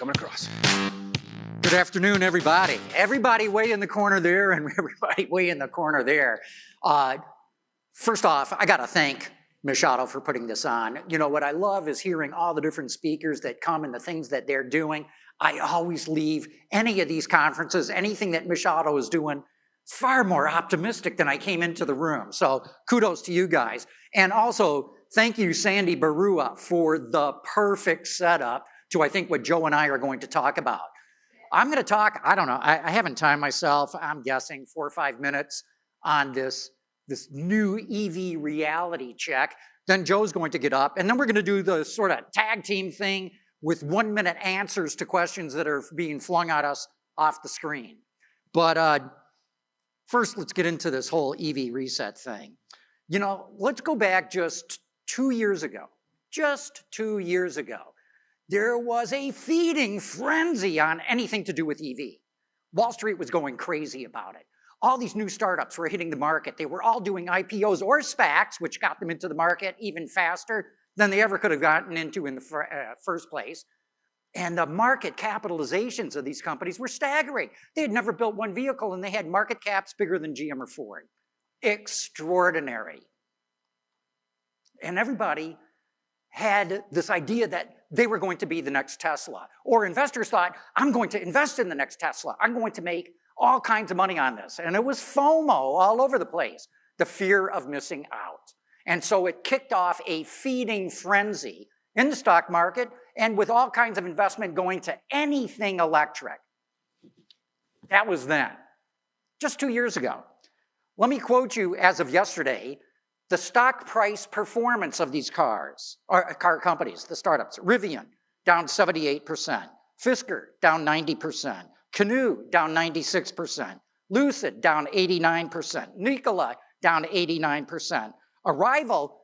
coming across. Good afternoon, everybody. Everybody way in the corner there and everybody way in the corner there. First off, I got to thank MICHauto for putting this on. You know, what I love is hearing all the different speakers that come and the things that they're doing. I always leave any of these conferences, anything that MICHauto is doing, far more optimistic than I came into the room. So kudos to you guys. And also, thank you, Sandy Barua, for the perfect setup to, I think, what Joe and I are going to talk about. I'm going to talk, I don't know, I haven't timed myself, I'm guessing 4 or 5 minutes on this new EV reality check. Then Joe's going to get up, and then we're going to do the sort of tag team thing with 1-minute answers to questions that are being flung at us off the screen. But first, let's get into this whole EV reset thing. You know, let's go back just 2 years ago. Just 2 years ago. There was a feeding frenzy on anything to do with EV. Wall Street was going crazy about it. All these new startups were hitting the market. They were all doing IPOs or SPACs, which got them into the market even faster than they ever could have gotten into in the first place. And the market capitalizations of these companies were staggering. They had never built one vehicle, and they had market caps bigger than GM or Ford. Extraordinary. And everybody had this idea that they were going to be the next Tesla. Or investors thought, I'm going to invest in the next Tesla. I'm going to make all kinds of money on this. And it was FOMO all over the place, the fear of missing out. And so it kicked off a feeding frenzy in the stock market, and with all kinds of investment going to anything electric. That was then, just 2 years ago. Let me quote you, as of yesterday, the stock price performance of these cars, or car companies, the startups. Rivian, down 78%. Fisker, down 90%. Canoo, down 96%. Lucid, down 89%. Nikola, down 89%. Arrival,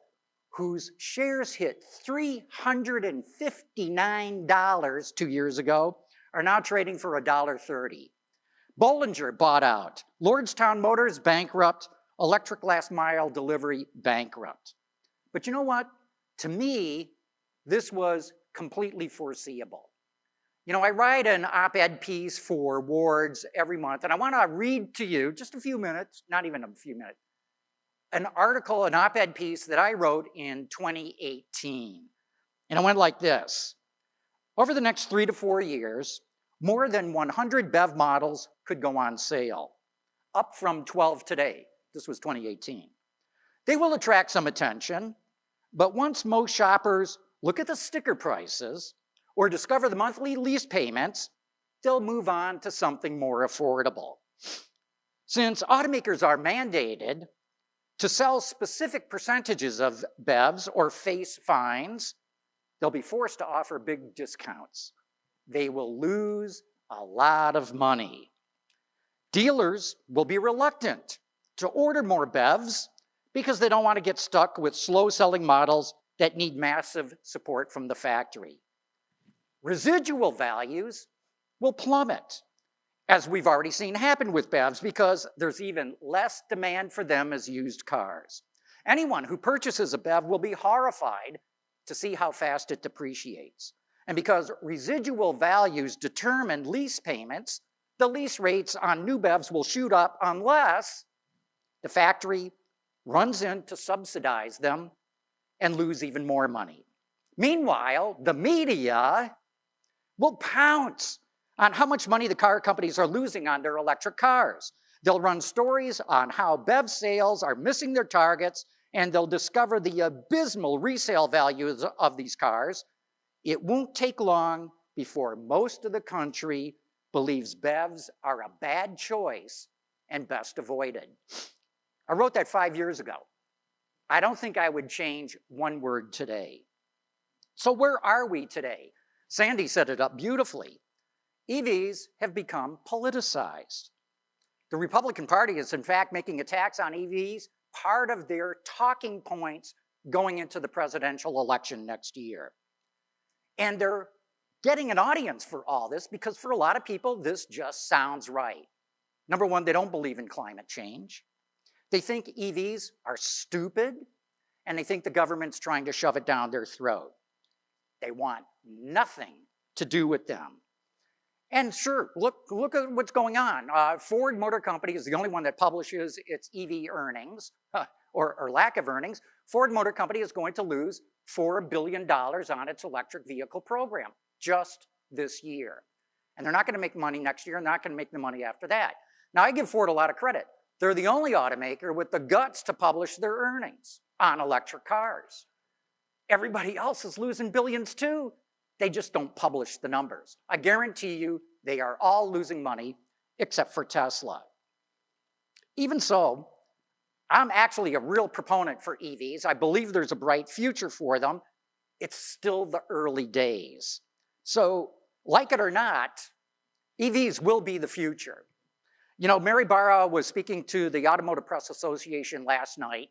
whose shares hit $359 2 years ago, are now trading for $1.30. Bollinger bought out. Lordstown Motors, bankrupt. Electric last mile delivery, bankrupt. But you know what? To me, this was completely foreseeable. You know, I write an op-ed piece for Wards every month, and I want to read to you, just a few minutes, not even a few minutes, an article, an op-ed piece that I wrote in 2018. And it went like this. Over the next 3 to 4 years, more than 100 BEV models could go on sale, up from 12 today. This was 2018. They will attract some attention, but once most shoppers look at the sticker prices or discover the monthly lease payments, they'll move on to something more affordable. Since automakers are mandated to sell specific percentages of BEVs or face fines, they'll be forced to offer big discounts. They will lose a lot of money. Dealers will be reluctant to order more BEVs because they don't want to get stuck with slow-selling models that need massive support from the factory. Residual values will plummet, as we've already seen happen with BEVs, because there's even less demand for them as used cars. Anyone who purchases a BEV will be horrified to see how fast it depreciates. And because residual values determine lease payments, the lease rates on new BEVs will shoot up unless the factory runs in to subsidize them and lose even more money. Meanwhile, the media will pounce on how much money the car companies are losing on their electric cars. They'll run stories on how BEV sales are missing their targets, and they'll discover the abysmal resale values of these cars. It won't take long before most of the country believes BEVs are a bad choice and best avoided. I wrote that 5 years ago. I don't think I would change one word today. So where are we today? Sandy set it up beautifully. EVs have become politicized. The Republican Party is in fact making attacks on EVs part of their talking points going into the presidential election next year. And they're getting an audience for all this because for a lot of people, this just sounds right. Number one, they don't believe in climate change. They think EVs are stupid, and they think the government's trying to shove it down their throat. They want nothing to do with them. And sure, look at what's going on. Ford Motor Company is the only one that publishes its EV earnings, or lack of earnings. Ford Motor Company is going to lose $4 billion on its electric vehicle program just this year. And they're not going to make money next year, and not going to make the money after that. Now, I give Ford a lot of credit. They're the only automaker with the guts to publish their earnings on electric cars. Everybody else is losing billions too. They just don't publish the numbers. I guarantee you they are all losing money except for Tesla. Even so, I'm actually a real proponent for EVs. I believe there's a bright future for them. It's still the early days. So, like it or not, EVs will be the future. You know, Mary Barra was speaking to the Automotive Press Association last night,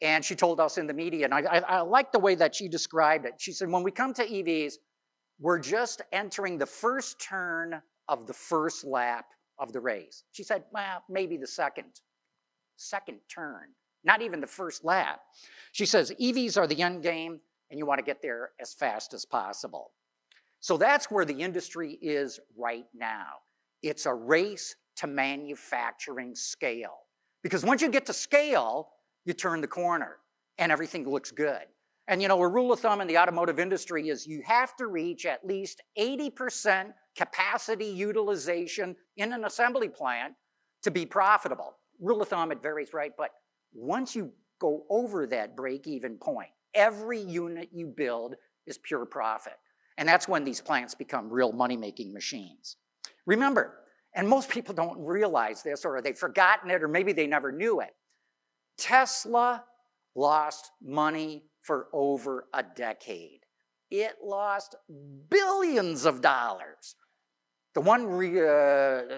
and she told us in the media, and I like the way that she described it. She said, when we come to EVs, we're just entering the first turn of the first lap of the race. She said, well, maybe the second turn, not even the first lap. She says, EVs are the end game, and you want to get there as fast as possible. So that's where the industry is right now. It's a race to manufacturing scale. Because once you get to scale, you turn the corner, and everything looks good. And you know, a rule of thumb in the automotive industry is you have to reach at least 80% capacity utilization in an assembly plant to be profitable. Rule of thumb, it varies, right? But once you go over that break-even point, every unit you build is pure profit. And that's when these plants become real money-making machines. Remember, and most people don't realize this, or they've forgotten it, or maybe they never knew it, Tesla lost money for over a decade. It lost billions of dollars. The one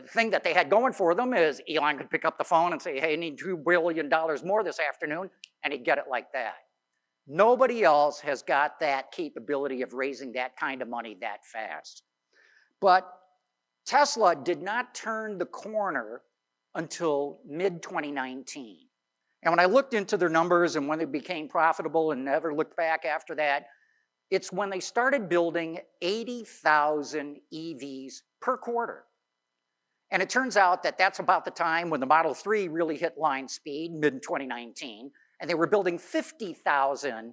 thing that they had going for them is Elon could pick up the phone and say, hey, I need $2 billion more this afternoon, and he'd get it like that. Nobody else has got that capability of raising that kind of money that fast. But Tesla did not turn the corner until mid-2019. And when I looked into their numbers and when they became profitable and never looked back after that, it's when they started building 80,000 EVs per quarter. And it turns out that that's about the time when the Model 3 really hit line speed, mid-2019, and they were building 50,000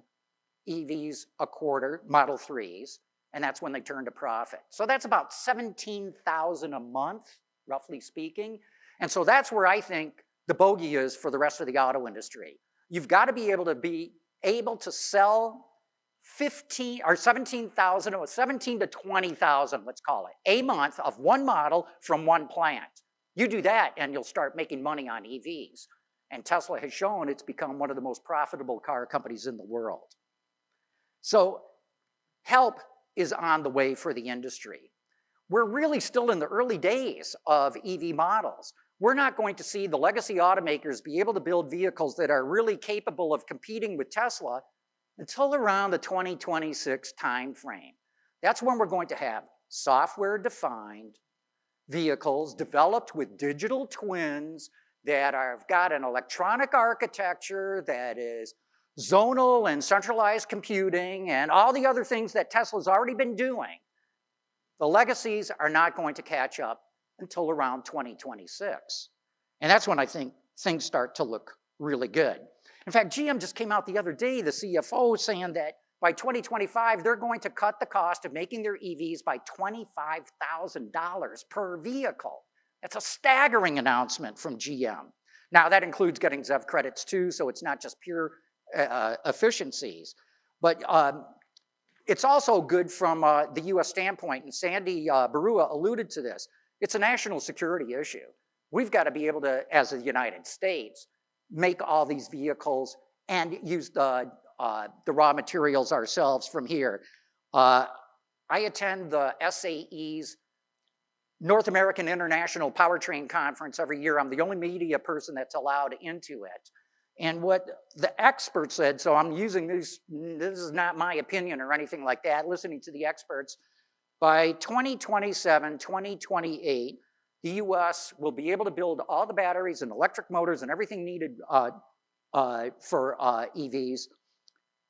EVs a quarter, Model 3s, and that's when they turned a profit. So that's about 17,000 a month, roughly speaking. And so that's where I think the bogey is for the rest of the auto industry. You've got to be able to sell 17,000 or 17 to 20,000, let's call it, a month of one model from one plant. You do that and you'll start making money on EVs. And Tesla has shown it's become one of the most profitable car companies in the world. So help is on the way for the industry. We're really still in the early days of EV models. We're not going to see the legacy automakers be able to build vehicles that are really capable of competing with Tesla until around the 2026 timeframe. That's when we're going to have software-defined vehicles developed with digital twins that have got an electronic architecture that is zonal and centralized computing and all the other things that Tesla's already been doing. The legacies are not going to catch up until around 2026. And that's when I think things start to look really good. In fact, GM just came out the other day, the CFO, saying that by 2025, they're going to cut the cost of making their EVs by $25,000 per vehicle. That's a staggering announcement from GM. Now, that includes getting ZEV credits too, so it's not just pure efficiencies. But it's also good from the US standpoint, and Sandy Barua alluded to this. It's a national security issue. We've got to be able to, as the United States, make all these vehicles and use the raw materials ourselves from here. I attend the SAE's North American International Powertrain Conference every year. I'm the only media person that's allowed into it. And what the experts said, so I'm using this is not my opinion or anything like that, listening to the experts, by 2027, 2028, the US will be able to build all the batteries and electric motors and everything needed for EVs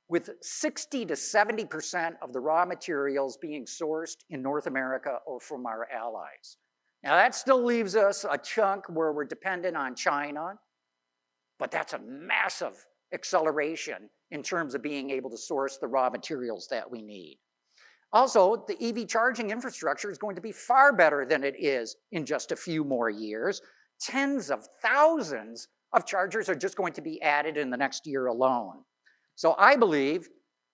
with 60 to 70% of the raw materials being sourced in North America or from our allies. Now that still leaves us a chunk where we're dependent on China, but that's a massive acceleration in terms of being able to source the raw materials that we need. Also, the EV charging infrastructure is going to be far better than it is in just a few more years. Tens of thousands of chargers are just going to be added in the next year alone. So I believe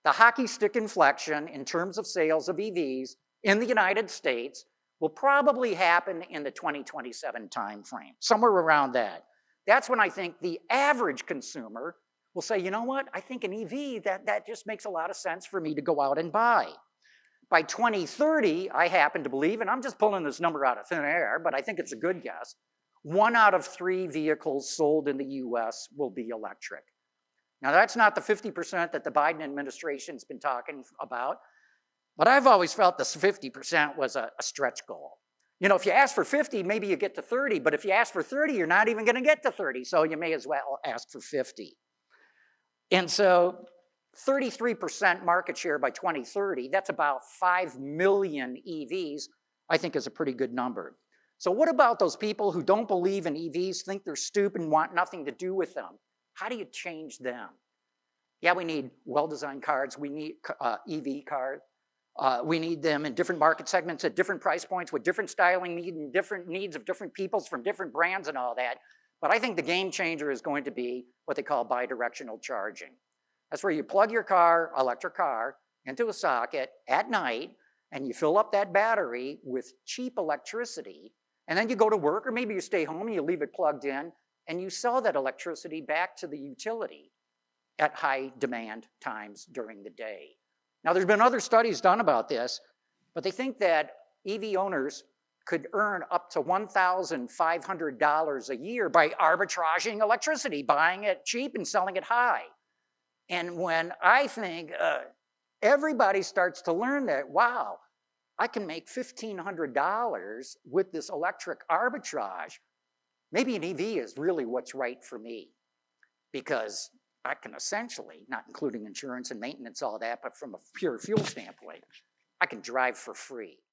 the hockey stick inflection in terms of sales of EVs in the United States will probably happen in the 2027 timeframe, somewhere around that. That's when I think the average consumer will say, you know what, I think an EV, that just makes a lot of sense for me to go out and buy. By 2030, I happen to believe, and I'm just pulling this number out of thin air, but I think it's a good guess, 1 out of 3 vehicles sold in the US will be electric. Now that's not the 50% that the Biden administration's been talking about, but I've always felt this 50% was a stretch goal. You know, if you ask for 50, maybe you get to 30, but if you ask for 30, you're not even gonna get to 30, so you may as well ask for 50. And so 33% market share by 2030, that's about 5 million EVs, I think is a pretty good number. So what about those people who don't believe in EVs, think they're stupid and want nothing to do with them? How do you change them? Yeah, we need well-designed cars, we need EV cars. We need them in different market segments at different price points with different styling needs and different needs of different peoples from different brands and all that. But I think the game changer is going to be what they call bidirectional charging. That's where you plug your car, electric car, into a socket at night, and you fill up that battery with cheap electricity, and then you go to work, or maybe you stay home and you leave it plugged in, and you sell that electricity back to the utility at high demand times during the day. Now, there's been other studies done about this, but they think that EV owners could earn up to $1,500 a year by arbitraging electricity, buying it cheap and selling it high. And when I think everybody starts to learn that, wow, I can make $1,500 with this electric arbitrage, maybe an EV is really what's right for me, because I can essentially, not including insurance and maintenance, all that, but from a pure fuel standpoint, I can drive for free.